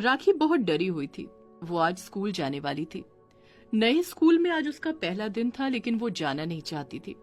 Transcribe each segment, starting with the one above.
राखी बहुत डरी हुई थी। वो आज स्कूल जाने वाली थी। नए स्कूल में आज उसका पहला दिन था, लेकिन वो जाना नहीं चाहती थी।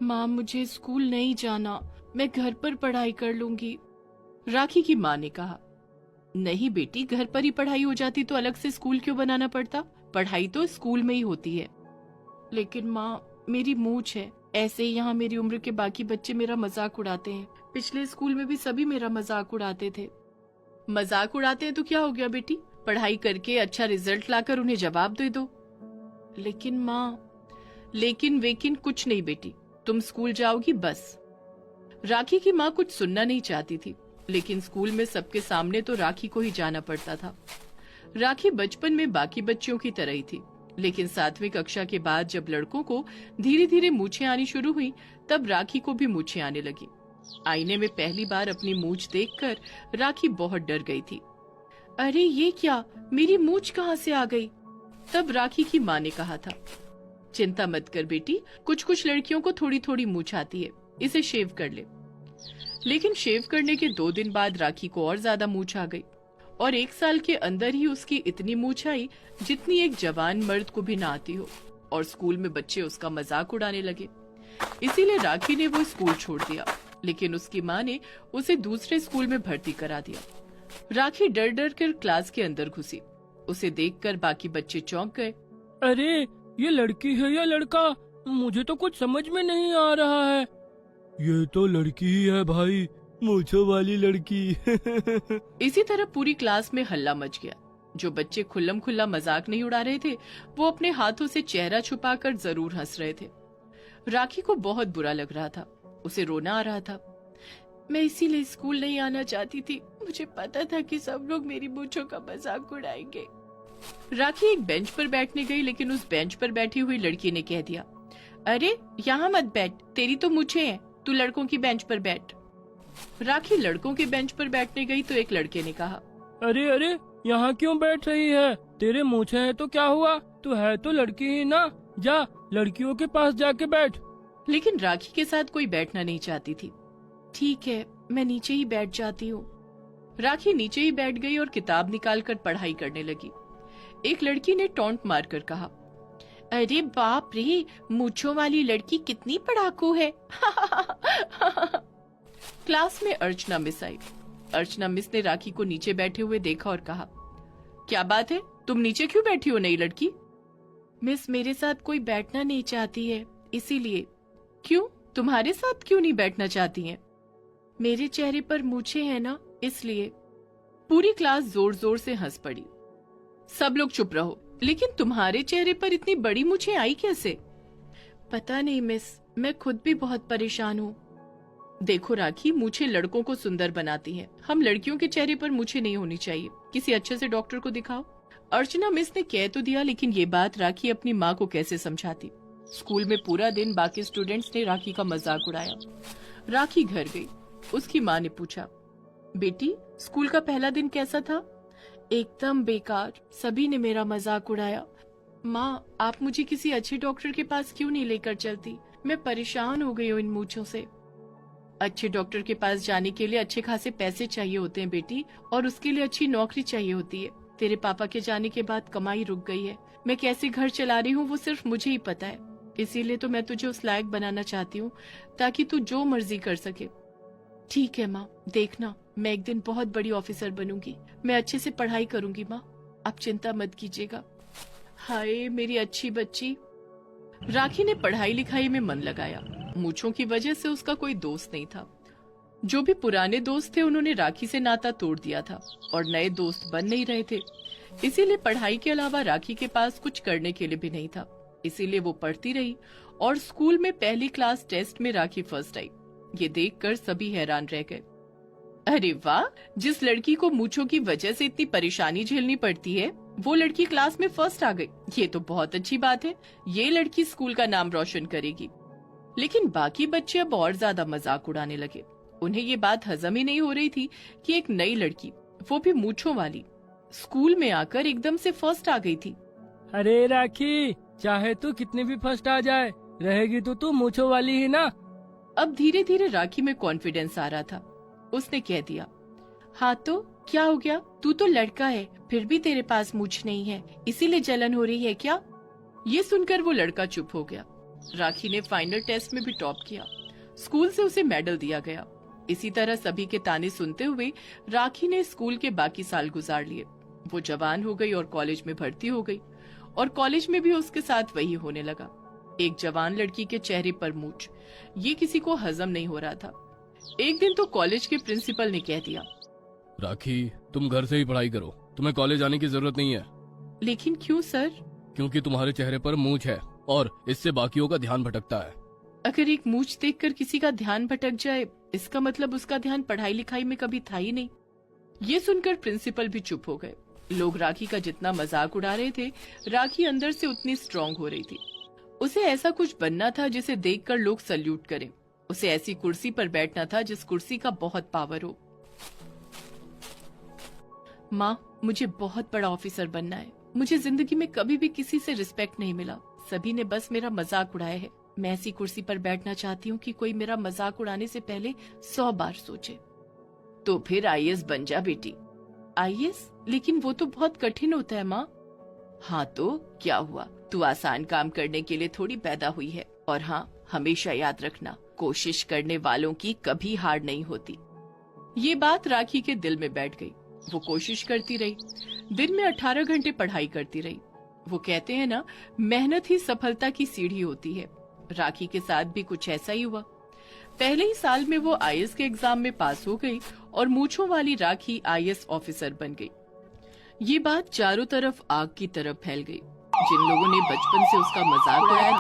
माँ, मुझे स्कूल नहीं जाना, मैं घर पर पढ़ाई कर लूंगी, राखी की माँ ने कहा। नहीं बेटी, घर पर ही पढ़ाई हो जाती तो अलग से स्कूल क्यों बनाना पड़ता? पढ़ाई तो स्कूल में ही होती है। लेकिन माँ, मेरी मूंछ है। ऐसे ही यहाँ मेरी उम्र के बाकी बच्चे मेरा मजाक उड़ाते हैं। पिछले स्कूल में भी सभी मेरा मजाक उड़ाते थे। मजाक उड़ाते हैं तो क्या हो गया बेटी, पढ़ाई करके अच्छा रिजल्ट लाकर उन्हें जवाब दे दो। लेकिन माँ, लेकिन वेकिन कुछ नहीं बेटी, तुम स्कूल जाओगी बस। राखी की माँ कुछ सुनना नहीं चाहती थी, लेकिन स्कूल में सबके सामने तो राखी को ही जाना पड़ता था। राखी बचपन में बाकी बच्चियों की तरह ही थी, लेकिन 7वीं कक्षा के बाद जब लड़कों को धीरे धीरे मूछें आनी शुरू हुई, तब राखी को भी मूछें आने लगी। आईने में पहली बार अपनी मूछ देखकर राखी बहुत डर गई थी। अरे ये क्या, मेरी मूछ कहाँ से आ गई? तब राखी की माँ ने कहा था, चिंता मत कर बेटी, कुछ कुछ लड़कियों को थोड़ी थोड़ी मूछ आती है, इसे शेव कर ले। लेकिन शेव करने के 2 दिन बाद राखी को और ज्यादा मूछ आ गई, और 1 साल के अंदर ही उसकी इतनी मूछ आई जितनी एक जवान मर्द को भी ना आती हो, और स्कूल में बच्चे उसका मजाक उड़ाने लगे। इसीलिए राखी ने वो स्कूल छोड़ दिया, लेकिन उसकी माँ ने उसे दूसरे स्कूल में भर्ती करा दिया। राखी डर डर कर क्लास के अंदर घुसी। उसे देखकर बाकी बच्चे चौंक गए। अरे, ये लड़की है या लड़का? मुझे तो कुछ समझ में नहीं आ रहा है। ये तो लड़की ही है भाई, मूंछों वाली लड़की। इसी तरह पूरी क्लास में हल्ला मच गया। जो बच्चे खुल्लम खुल्ला मजाक नहीं उड़ा रहे थे, वो अपने हाथों से चेहरा छुपाकर जरूर हंस रहे थे। राखी को बहुत बुरा लग रहा था, उसे रोना आ रहा था। मैं इसीलिए स्कूल नहीं आना चाहती थी, मुझे पता था कि सब लोग मेरी मूंछों का मजाक उड़ाएंगे। राखी एक बेंच पर बैठने गई, लेकिन उस बेंच पर बैठी हुई लड़की ने कह दिया, अरे यहाँ मत बैठ, तेरी तो मूंछें हैं, तू लड़कों की बेंच पर बैठ। राखी लड़कों के बेंच पर बैठने गई तो एक लड़के ने कहा, अरे अरे, यहाँ क्यों बैठ रही है? तेरे मूंछें हैं तो क्या हुआ, तू है तो लड़की ही ना, जा लड़कियों के पास जाके बैठ। लेकिन राखी के साथ कोई बैठना नहीं चाहती थी। ठीक है, मैं नीचे ही बैठ जाती हूँ। राखी नीचे ही बैठ गई और किताब निकालकर पढ़ाई करने लगी। एक लड़की ने टॉन्ट मारकर कहा, अरे बाप रे, मूंछों वाली लड़की कितनी पढ़ाकू है। क्लास में अर्चना मिस आई। अर्चना मिस ने राखी को नीचे बैठे हुए देखा और कहा, क्या बात है, तुम नीचे क्यों बैठी हो नई लड़की? मिस, मेरे साथ कोई बैठना नहीं चाहती है, इसीलिए। क्यों, तुम्हारे साथ क्यों नहीं बैठना चाहती हैं? मेरे चेहरे पर मूछें हैं ना, इसलिए। पूरी क्लास जोर जोर से हंस पड़ी। सब लोग चुप रहो, लेकिन तुम्हारे चेहरे पर इतनी बड़ी मूछें आई कैसे? पता नहीं मिस, मैं खुद भी बहुत परेशान हूँ। देखो राखी, मूछें लड़कों को सुंदर बनाती हैं, हम लड़कियों के चेहरे पर मूछें नहीं होनी चाहिए। किसी अच्छे से डॉक्टर को दिखाओ। अर्चना मिस ने कह तो दिया, लेकिन ये बात राखी अपनी माँ को कैसे समझाती। स्कूल में पूरा दिन बाकी स्टूडेंट्स ने राखी का मजाक उड़ाया। राखी घर गई। उसकी माँ ने पूछा, बेटी स्कूल का पहला दिन कैसा था? एकदम बेकार, सभी ने मेरा मजाक उड़ाया। माँ, आप मुझे किसी अच्छे डॉक्टर के पास क्यों नहीं लेकर चलती? मैं परेशान हो गई हूँ इन मूंछों से। अच्छे डॉक्टर के पास जाने के लिए अच्छे खासे पैसे चाहिए होते हैं बेटी, और उसके लिए अच्छी नौकरी चाहिए होती है। तेरे पापा के जाने के बाद कमाई रुक गई है। मैं कैसे घर चला रही हूँ वो सिर्फ मुझे ही पता है। इसीलिए तो मैं तुझे उस लायक बनाना चाहती हूँ, ताकि तू जो मर्जी कर सके। ठीक है माँ, देखना मैं एक दिन बहुत बड़ी ऑफिसर बनूंगी। मैं अच्छे से पढ़ाई करूंगी माँ, आप चिंता मत कीजिएगा। हाय मेरी अच्छी बच्ची। राखी ने पढ़ाई लिखाई में मन लगाया। मूंछों की वजह से उसका कोई दोस्त नहीं था। जो भी पुराने दोस्त थे उन्होंने राखी से नाता तोड़ दिया था, और नए दोस्त बन नहीं रहे थे। इसीलिए पढ़ाई के अलावा राखी के पास कुछ करने के लिए भी नहीं था। इसीलिए वो पढ़ती रही, और स्कूल में पहली क्लास टेस्ट में राखी फर्स्ट आई। ये देखकर सभी हैरान रह गए। अरे वाह, जिस लड़की को मूंछों की वजह से इतनी परेशानी झेलनी पड़ती है, वो लड़की क्लास में फर्स्ट आ गई। ये तो बहुत अच्छी बात है, ये लड़की स्कूल का नाम रोशन करेगी। लेकिन बाकी बच्चे अब और ज्यादा मजाक उड़ाने लगे। उन्हें ये बात हजम ही नहीं हो रही थी कि एक नई लड़की, वो भी मूंछों वाली, स्कूल में आकर एकदम से फर्स्ट आ गई थी। अरे राखी, चाहे तू कितने भी फर्स्ट आ जाए, रहेगी तो तू मूंछों वाली ही ना। अब धीरे धीरे राखी में कॉन्फिडेंस आ रहा था। उसने कह दिया, हाँ तो क्या हो गया? तू तो लड़का है, फिर भी तेरे पास मूछ नहीं है, इसीलिए जलन हो रही है क्या? ये सुनकर वो लड़का चुप हो गया। राखी ने फाइनल टेस्ट में भी टॉप किया। स्कूल से उसे मेडल दिया गया। इसी तरह सभी के ताने सुनते हुए राखी ने स्कूल के बाकी साल गुजार लिए। वो जवान हो गई और कॉलेज में भर्ती हो गई, और कॉलेज में भी उसके साथ वही होने लगा। एक जवान लड़की के चेहरे पर मूछ, ये किसी को हजम नहीं हो रहा था। एक दिन तो कॉलेज के प्रिंसिपल ने कह दिया, राखी, तुम घर से ही पढ़ाई करो, तुम्हें कॉलेज आने की जरूरत नहीं है। लेकिन क्यों सर? क्योंकि तुम्हारे चेहरे पर मूंछ है और इससे बाकियों का ध्यान भटकता है। अगर एक मूछ देखकर किसी का ध्यान भटक जाए, इसका मतलब उसका ध्यान पढ़ाई लिखाई में कभी था ही नहीं। ये सुनकर प्रिंसिपल भी चुप हो गए। लोग राखी का जितना मजाक उड़ा रहे थे, राखी अंदर से उतनी स्ट्रांग हो रही थी। उसे ऐसा कुछ बनना था जिसे देखकर लोग सल्यूट करें। उसे ऐसी कुर्सी पर बैठना था जिस कुर्सी का बहुत पावर हो। माँ, मुझे बहुत बड़ा ऑफिसर बनना है। मुझे जिंदगी में कभी भी किसी से रिस्पेक्ट नहीं मिला। सभी ने बस मेरा मजाक उड़ाया है। मैं ऐसी कुर्सी पर बैठना चाहती हूँ कि कोई मेरा मजाक उड़ाने से पहले 100 बार सोचे। तो फिर आईएएस बन जा बेटी। आईएएस? लेकिन वो तो बहुत कठिन होता है माँ। हाँ तो क्या हुआ, तू आसान काम करने के लिए थोड़ी पैदा हुई है। और हाँ, हमेशा याद रखना, कोशिश करने वालों की कभी हार नहीं होती। ये बात राखी के दिल में बैठ गई। वो कोशिश करती रही, दिन में 18 घंटे पढ़ाई करती रही। वो कहते हैं ना, मेहनत ही सफलता की सीढ़ी होती है। राखी के साथ भी कुछ ऐसा ही हुआ। पहले ही साल में वो आईएएस के एग्जाम में पास हो गई और मूंछों वाली राखी आईएएस ऑफिसर बन गई। ये बात चारों तरफ आग की तरह फैल गई। जिन लोगों ने बचपन से उसका मजाक उड़ाया,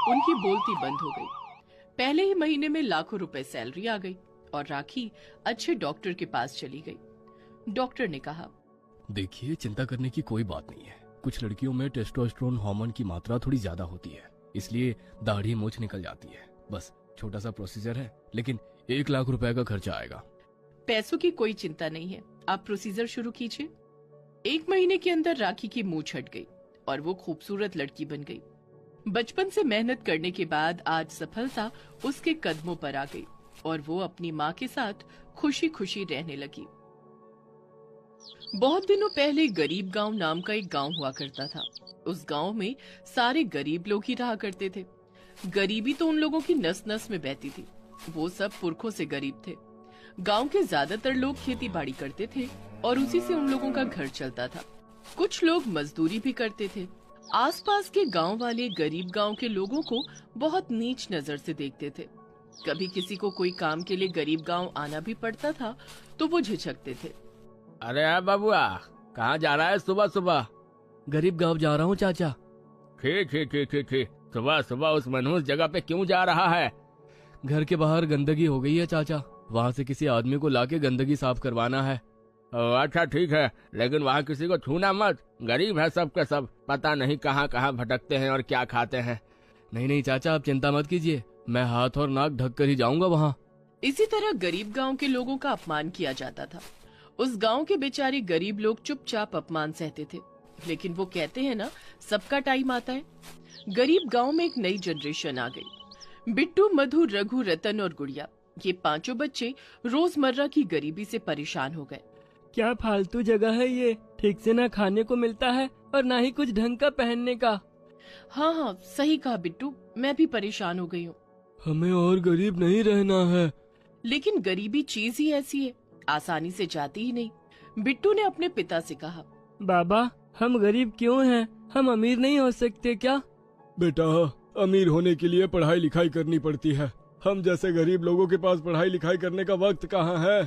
उनकी बोलती बंद हो गई। पहले ही महीने में लाखों रुपए सैलरी आ गई और राखी अच्छे डॉक्टर के पास चली गई। डॉक्टर ने कहा, देखिए, चिंता करने की कोई बात नहीं है। कुछ लड़कियों में टेस्टोस्टेरोन हार्मोन की मात्रा थोड़ी ज्यादा होती है, इसलिए दाढ़ी मूंछ निकल जाती है। बस छोटा सा प्रोसीजर है, लेकिन 1 लाख रुपए का खर्चा आएगा। पैसों की कोई चिंता नहीं है, आप प्रोसीजर शुरू कीजिए। 1 महीने के अंदर राखी की मूंछ हट गई और वो खूबसूरत लड़की बन गई। बचपन से मेहनत करने के बाद आज सफलता उसके कदमों पर आ गई और वो अपनी माँ के साथ खुशी खुशी रहने लगी। बहुत दिनों पहले गरीब गांव नाम का एक गांव हुआ करता था। उस गांव में सारे गरीब लोग ही रहा करते थे। गरीबी तो उन लोगों की नस नस में बहती थी। वो सब पुरखों से गरीब थे। गांव के ज्यादातर लोग खेती बाड़ी करते थे और उसी से उन लोगों का घर चलता था। कुछ लोग मजदूरी भी करते थे। आसपास के गांव वाले गरीब गांव के लोगों को बहुत नीच नजर से देखते थे। कभी किसी को कोई काम के लिए गरीब गांव आना भी पड़ता था तो वो झिझकते थे। अरे बाबुआ, कहाँ जा रहा है सुबह सुबह? गरीब गांव जा रहा हूँ चाचा। ठीक ठीक ठीक ठीक ठीक, सुबह सुबह उस मनहूस जगह पे क्यों जा रहा है? घर के बाहर गंदगी हो गई है चाचा, वहाँ से किसी आदमी को लाके गंदगी साफ करवाना है। अच्छा ठीक है, लेकिन वहाँ किसी को छूना मत। गरीब है सब के सब, पता नहीं कहाँ कहाँ भटकते हैं और क्या खाते हैं। नहीं नहीं चाचा, आप चिंता मत कीजिए, मैं हाथ और नाक ढक कर ही जाऊंगा वहाँ। इसी तरह गरीब गांव के लोगों का अपमान किया जाता था। उस गांव के बेचारे गरीब लोग चुपचाप अपमान सहते थे। लेकिन वो कहते हैं ना, सबका टाइम आता है। गरीब गांव में एक नई जनरेशन आ गई। बिट्टू, मधु, रघु, रतन और गुड़िया, ये 5 बच्चे रोजमर्रा की गरीबी से परेशान हो गए। क्या फालतू जगह है ये, ठीक से ना खाने को मिलता है और ना ही कुछ ढंग का पहनने का। हाँ हाँ, सही कहा बिट्टू, मैं भी परेशान हो गई हूँ। हमें और गरीब नहीं रहना है। लेकिन गरीबी चीज ही ऐसी है, आसानी से जाती ही नहीं। बिट्टू ने अपने पिता से कहा, बाबा, हम गरीब क्यों हैं? हम अमीर नहीं हो सकते क्या? बेटा, अमीर होने के लिए पढ़ाई लिखाई करनी पड़ती है। हम जैसे गरीब लोगों के पास पढ़ाई लिखाई करने का वक्त कहाँ है?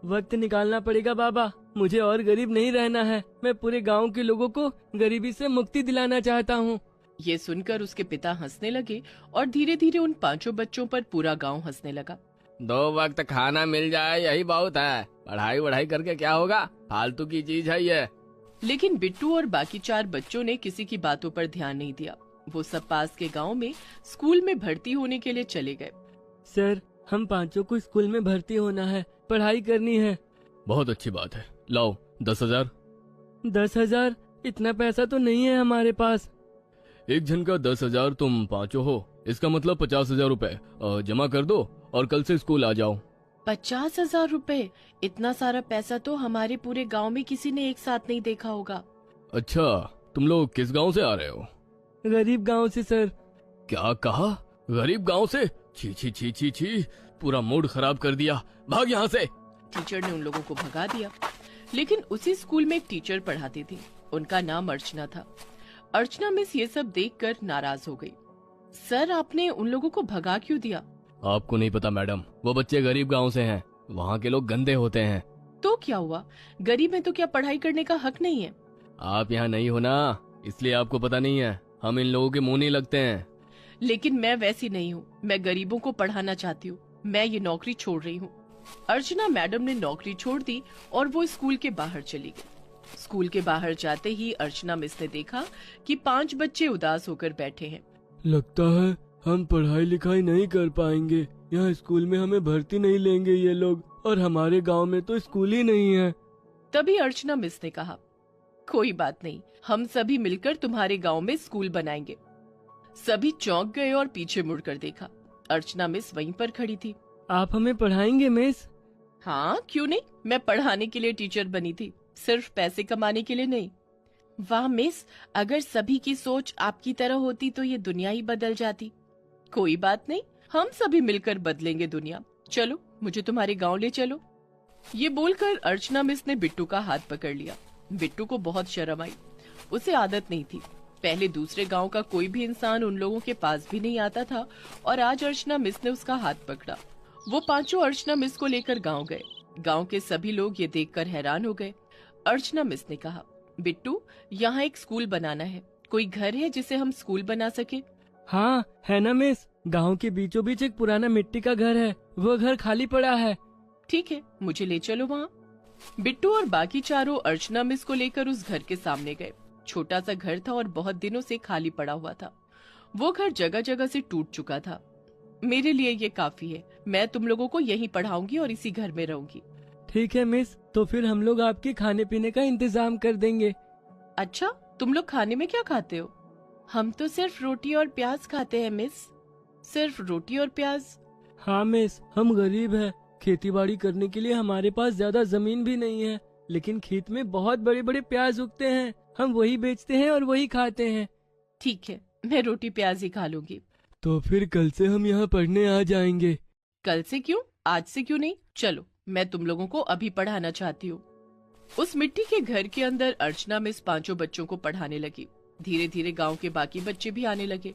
वक्त निकालना पड़ेगा बाबा, मुझे और गरीब नहीं रहना है। मैं पूरे गांव के लोगों को गरीबी से मुक्ति दिलाना चाहता हूँ। ये सुनकर उसके पिता हंसने लगे और धीरे धीरे उन 5 बच्चों पर पूरा गांव हंसने लगा। 2 वक्त खाना मिल जाए यही बहुत है, पढ़ाई वढ़ाई करके क्या होगा, फालतू की चीज है ये। लेकिन बिट्टू और बाकी 4 बच्चों ने किसी की बातों पर ध्यान नहीं दिया। वो सब पास के गांव में स्कूल में भर्ती होने के लिए चले गए। सर, हम 5 को स्कूल में भर्ती होना है, पढ़ाई करनी है। बहुत अच्छी बात है, लाओ 10,000। 10,000? इतना पैसा तो नहीं है हमारे पास। एक जन का 10,000, तुम 5 हो, इसका मतलब 50,000 रुपए जमा कर दो और कल से स्कूल आ जाओ। 50,000 रुपए? इतना सारा पैसा तो हमारे पूरे गांव में किसी ने एक साथ नहीं देखा होगा। अच्छा, तुम लोग किस गांव से आ रहे हो? गरीब गांव से सर। क्या कहा? गरीब गांव से? छी छी छी छी छी, पूरा मूड खराब कर दिया, भाग यहाँ से। टीचर ने उन लोगों को भगा दिया। लेकिन उसी स्कूल में एक टीचर पढ़ाती थी, उनका नाम अर्चना था। अर्चना मिस ये सब देखकर नाराज हो गई। सर, आपने उन लोगों को भगा क्यों दिया? आपको नहीं पता मैडम, वो बच्चे गरीब गांव से हैं, वहाँ के लोग गंदे होते हैं। तो क्या हुआ? गरीब में तो क्या पढ़ाई करने का हक नहीं है? आप यहाँ नहीं हो ना, इसलिए आपको पता नहीं है। हम इन लोगों के मुंह नहीं लगते हैं। लेकिन मैं वैसी नहीं हूँ, मैं गरीबों को पढ़ाना चाहती हूँ। मैं ये नौकरी छोड़ रही हूँ। अर्चना मैडम ने नौकरी छोड़ दी और वो स्कूल के बाहर चली गई। स्कूल के बाहर जाते ही अर्चना मिस ने देखा कि 5 बच्चे उदास होकर बैठे हैं। लगता है हम पढ़ाई लिखाई नहीं कर पाएंगे, यहाँ स्कूल में हमें भर्ती नहीं लेंगे ये लोग, और हमारे गांव में तो स्कूल ही नहीं है। तभी अर्चना मिस ने कहा, कोई बात नहीं, हम सभी मिलकर तुम्हारे गांव में स्कूल बनाएंगे। सभी चौंक गए और पीछे मुड़कर देखा। अर्चना मिस वहीं पर खड़ी थी। आप हमें पढ़ाएंगे मिस? हाँ, क्यों नहीं, मैं पढ़ाने के लिए टीचर बनी थी, सिर्फ पैसे कमाने के लिए नहीं। वाह मिस, अगर सभी की सोच आपकी तरह होती तो ये दुनिया ही बदल जाती। कोई बात नहीं, हम सभी मिलकर बदलेंगे दुनिया। चलो, मुझे तुम्हारे गांव ले चलो। ये बोलकर अर्चना मिस ने बिट्टू का हाथ पकड़ लिया। बिट्टू को बहुत शर्म आई, उसे आदत नहीं थी। पहले दूसरे गांव का कोई भी इंसान उन लोगों के पास भी नहीं आता था, और आज अर्चना मिस ने उसका हाथ पकड़ा। वो पांचों अर्चना मिस को लेकर गांव गए। गांव के सभी लोग ये देखकर हैरान हो गए। अर्चना मिस ने कहा, बिट्टू, यहाँ एक स्कूल बनाना है, कोई घर है जिसे हम स्कूल बना सके? हाँ है ना मिस, गांव के बीचों बीच एक पुराना मिट्टी का घर है, वो घर खाली पड़ा है। ठीक है, मुझे ले चलो वहाँ। बिट्टू और बाकी चारों अर्चना मिस को लेकर उस घर के सामने गए। छोटा सा घर था और बहुत दिनों से खाली पड़ा हुआ था। वो घर जगह जगह से टूट चुका था। मेरे लिए ये काफी है, मैं तुम लोगों को यहीं पढ़ाऊंगी और इसी घर में रहूंगी। ठीक है मिस, तो फिर हम लोग आपके खाने पीने का इंतजाम कर देंगे। अच्छा, तुम लोग खाने में क्या खाते हो? हम तो सिर्फ रोटी और प्याज खाते हैं मिस। सिर्फ रोटी और प्याज? हाँ मिस, हम गरीब हैं, खेती बाड़ी करने के लिए हमारे पास ज्यादा जमीन भी नहीं है, लेकिन खेत में बहुत बड़े बड़े प्याज उगते हैं, हम वही बेचते हैं और वही खाते हैं। ठीक है, मैं रोटी प्याज ही खा लूंगी। तो फिर कल से हम यहाँ पढ़ने आ जाएंगे। कल से क्यों, आज से क्यों नहीं? चलो, मैं तुम लोगों को अभी पढ़ाना चाहती हूँ। उस मिट्टी के घर के अंदर अर्चना मिस पांचों बच्चों को पढ़ाने लगी। धीरे धीरे गांव के बाकी बच्चे भी आने लगे।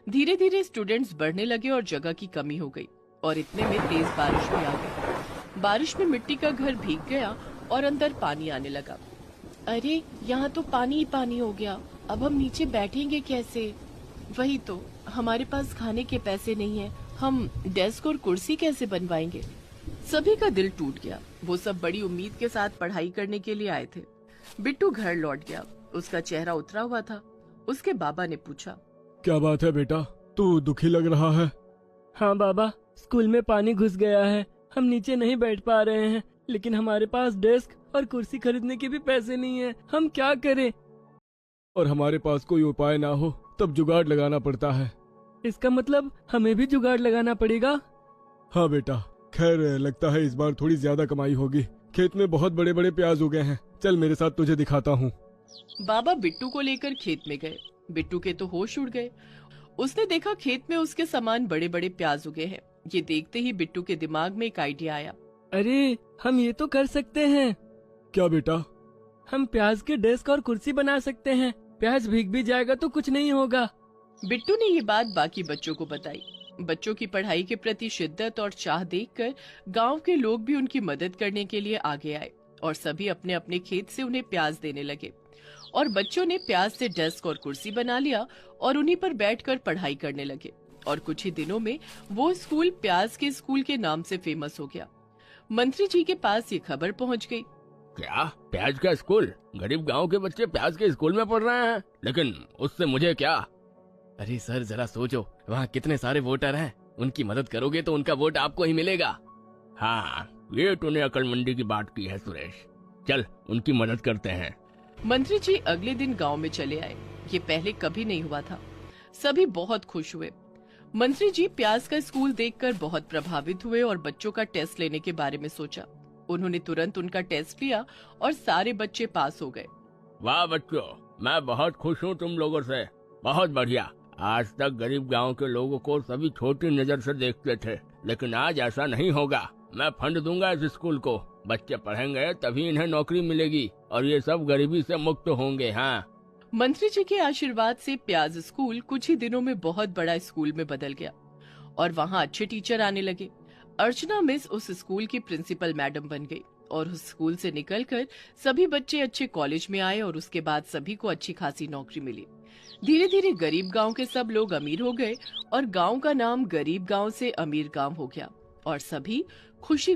धीरे धीरे स्टूडेंट्स बढ़ने लगे और जगह की कमी हो गई, और इतने में तेज बारिश भी आ गई। बारिश में मिट्टी का घर भीग गया और अंदर पानी आने लगा। अरे, यहाँ तो पानी ही पानी हो गया, अब हम नीचे बैठेंगे कैसे? वही तो, हमारे पास खाने के पैसे नहीं है, हम डेस्क और कुर्सी कैसे बनवाएंगे? सभी का दिल टूट गया। वो सब बड़ी उम्मीद के साथ पढ़ाई करने के लिए आए थे। बिट्टू घर लौट गया, उसका चेहरा उतरा हुआ था। उसके बाबा ने पूछा, क्या बात है बेटा, तू दुखी लग रहा है? हाँ बाबा, स्कूल में पानी घुस गया है, हम नीचे नहीं बैठ पा रहे हैं, लेकिन हमारे पास डेस्क और कुर्सी खरीदने के भी पैसे नहीं है, हम क्या करें? और हमारे पास कोई उपाय ना हो तब जुगाड़ लगाना पड़ता है। इसका मतलब हमें भी जुगाड़ लगाना पड़ेगा? हाँ बेटा, खैर लगता है इस बार थोड़ी ज्यादा कमाई होगी, खेत में बहुत बड़े बड़े प्याज उगे हैं, चल मेरे साथ तुझे दिखाता हूँ। बाबा बिट्टू को लेकर खेत में गए। बिट्टू के तो होश उड़ गए। उसने देखा खेत में उसके समान बड़े बड़े प्याज उगे हैं। ये देखते ही बिट्टू के दिमाग में एक आइडिया आया। अरे, हम ये तो कर सकते हैं। क्या बेटा? हम प्याज के डेस्क और कुर्सी बना सकते हैं, प्याज भीग भी जाएगा तो कुछ नहीं होगा। बिट्टू ने ये बात बाकी बच्चों को बताई। बच्चों की पढ़ाई के प्रति शिद्दत और चाह देखकर गांव के लोग भी उनकी मदद करने के लिए आगे आए, और सभी अपने अपने खेत से उन्हें प्याज देने लगे। और बच्चों ने प्याज से डेस्क और कुर्सी बना लिया और उन्हीं पर बैठकर पढ़ाई करने लगे। और कुछ ही दिनों में वो स्कूल प्याज के स्कूल के नाम से फेमस हो गया। मंत्री जी के पास ये खबर पहुंच गई। क्या, प्याज का स्कूल? गरीब गांव के बच्चे प्याज के स्कूल में पढ़ रहे हैं, लेकिन उससे मुझे क्या? अरे सर, जरा सोचो, वहाँ कितने सारे वोटर हैं, उनकी मदद करोगे तो उनका वोट आपको ही मिलेगा। हाँ, ये तूने अकलमंदी की बात की है सुरेश, चल उनकी मदद करते हैं। मंत्री जी अगले दिन गांव में चले आए। ये पहले कभी नहीं हुआ था। सभी बहुत खुश हुए। मंत्री जी प्याज का स्कूल देखकर बहुत प्रभावित हुए और बच्चों का टेस्ट लेने के बारे में सोचा। उन्होंने तुरंत उनका टेस्ट लिया और सारे बच्चे पास हो गए। वाह बच्चों, मैं बहुत खुश हूँ तुम लोगों से। बहुत बढ़िया। आज तक गरीब गांव के लोगों को सभी छोटी नजर से देखते थे, लेकिन आज ऐसा नहीं होगा। मैं फंड दूंगा इस स्कूल को। बच्चे पढ़ेंगे तभी इन्हें नौकरी मिलेगी और ये सब गरीबी से मुक्त होंगे। हाँ। मंत्री जी के आशीर्वाद से प्याज स्कूल कुछ ही दिनों में बहुत बड़ा स्कूल में बदल गया और वहाँ अच्छे टीचर आने लगे। अर्चना मिस उस स्कूल की प्रिंसिपल मैडम बन गई और उस स्कूल से निकलकर सभी बच्चे अच्छे कॉलेज में आए और उसके बाद सभी को अच्छी खासी नौकरी मिली। धीरे धीरे गरीब गांव के सब लोग अमीर हो गए और गांव का नाम गरीब गांव से अमीर गांव हो गया और सभी खुशी